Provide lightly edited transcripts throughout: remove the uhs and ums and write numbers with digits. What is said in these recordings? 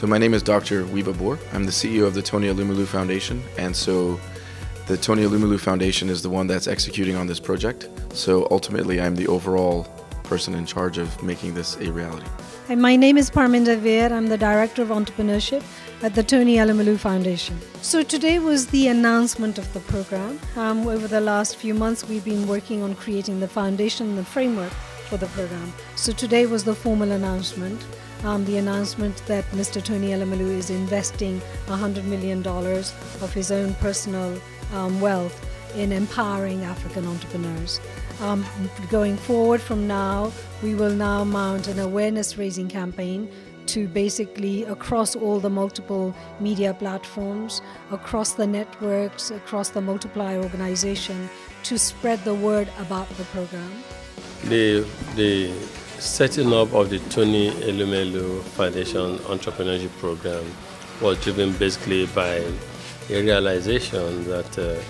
So my name is Dr. Wiba Boer. I'm the CEO of the Tony Elumelu Foundation, and so the Tony Elumelu Foundation is the one that's executing on this project. So ultimately I'm the overall person in charge of making this a reality. Hi, my name is Parminder Veer. I'm the Director of Entrepreneurship at the Tony Elumelu Foundation. So today was the announcement of the program. Over the last few months we've been working on creating the foundation and the framework for the program. So today was the formal announcement. The announcement that Mr. Tony Elumelu is investing $100 million of his own personal wealth in empowering African entrepreneurs. Going forward from now, we will now mount an awareness raising campaign to basically across all the multiple media platforms, across the networks, across the Multiply organization to spread the word about the program. The setting up of the Tony Elumelu Foundation Entrepreneurship Program was driven basically by a realization that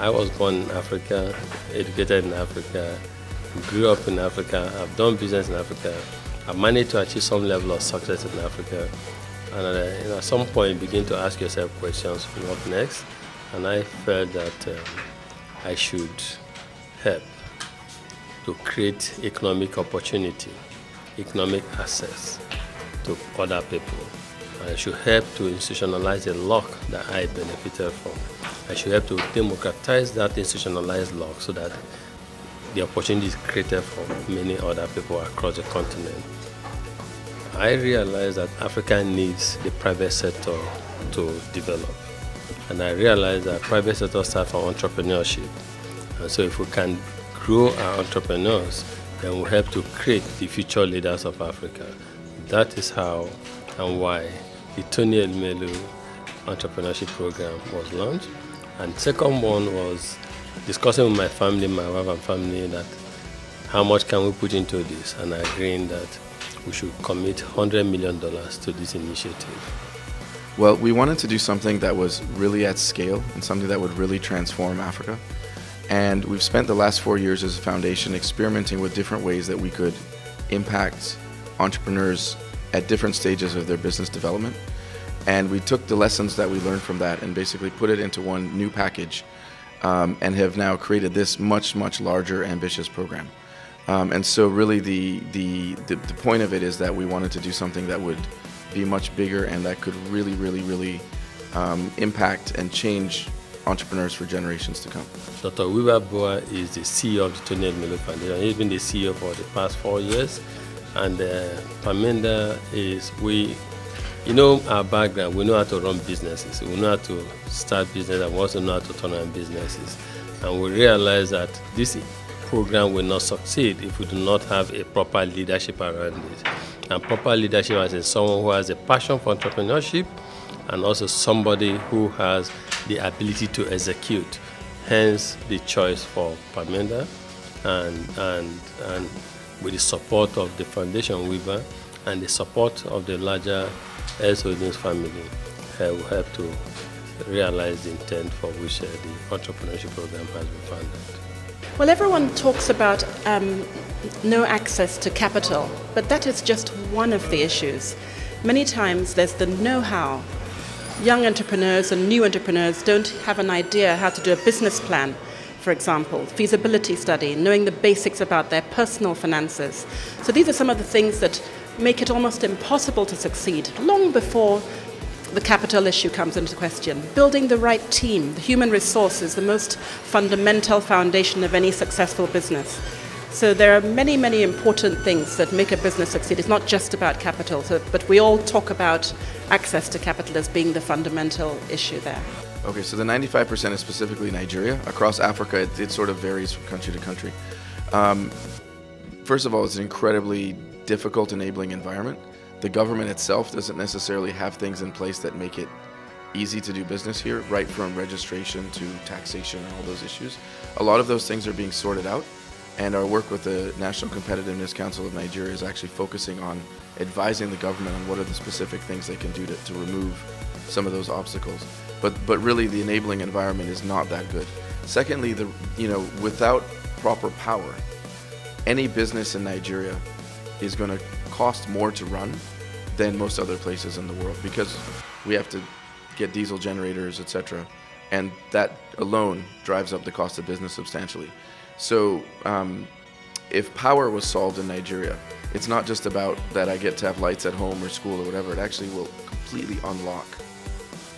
I was born in Africa, educated in Africa, grew up in Africa, I've done business in Africa, I've managed to achieve some level of success in Africa, and at some point begin to ask yourself questions, what next? And I felt that I should help to create economic opportunity, economic access to other people. I should help to institutionalize the luck that I benefited from. I should help to democratize that institutionalized luck so that the opportunity is created for many other people across the continent. I realize that Africa needs the private sector to develop. And I realize that private sector starts from entrepreneurship. And so if we can grow our entrepreneurs, then we'll help to create the future leaders of Africa. That is how and why the Tony Elumelu Entrepreneurship Program was launched. And second one was discussing with my family, my wife and family, that how much can we put into this, and agreeing that we should commit $100 million to this initiative. Well, we wanted to do something that was really at scale and something that would really transform Africa. And we've spent the last 4 years as a foundation experimenting with different ways that we could impact entrepreneurs at different stages of their business development. And we took the lessons that we learned from that and basically put it into one new package and have now created this much, much larger, ambitious program. And so really the point of it is that we wanted to do something that would be much bigger and that could really, really, really impact and change entrepreneurs for generations to come. Dr. Wiba Boer is the CEO of the Tony Elumelu Foundation. He's been the CEO for the past 4 years. And Parminder is, you know our background, we know how to run businesses, we know how to start business, and we also know how to turn around businesses. And we realize that this program will not succeed if we do not have a proper leadership around it. And proper leadership as in someone who has a passion for entrepreneurship and also somebody who has the ability to execute. Hence the choice for Parminder, and with the support of the Foundation Wiba and the support of the larger Holdings family, will help to realize the intent for which the entrepreneurship program has been founded. Well, everyone talks about no access to capital, but that is just one of the issues. Many times there's the know-how. Young entrepreneurs and new entrepreneurs don't have an idea how to do a business plan, for example, feasibility study, knowing the basics about their personal finances. So these are some of the things that make it almost impossible to succeed long before the capital issue comes into question. Building the right team, the human resource is the most fundamental foundation of any successful business. So there are many, many important things that make a business succeed. It's not just about capital, but we all talk about access to capital as being the fundamental issue there. Okay, so the 95% is specifically Nigeria. Across Africa, it sort of varies from country to country. First of all, it's an incredibly difficult enabling environment. The government itself doesn't necessarily have things in place that make it easy to do business here, right from registration to taxation and all those issues. A lot of those things are being sorted out, and our work with the National Competitiveness Council of Nigeria is actually focusing on advising the government on what are the specific things they can do to remove some of those obstacles. But really the enabling environment is not that good. Secondly, without proper power, any business in Nigeria is going to cost more to run than most other places in the world, because we have to get diesel generators, etc. And that alone drives up the cost of business substantially. So if power was solved in Nigeria, it's not just about that I get to have lights at home or school or whatever. It actually will completely unlock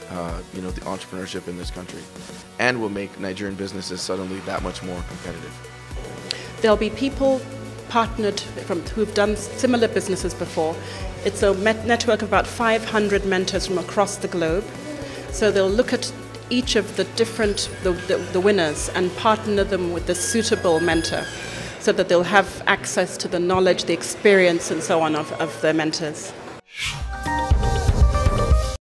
the entrepreneurship in this country, and will make Nigerian businesses suddenly that much more competitive. There'll be people partnered who've done similar businesses before. It's a network of about 500 mentors from across the globe. So they'll look at each of the different the winners and partner them with the suitable mentor, so that they'll have access to the knowledge, the experience, and so on of their mentors.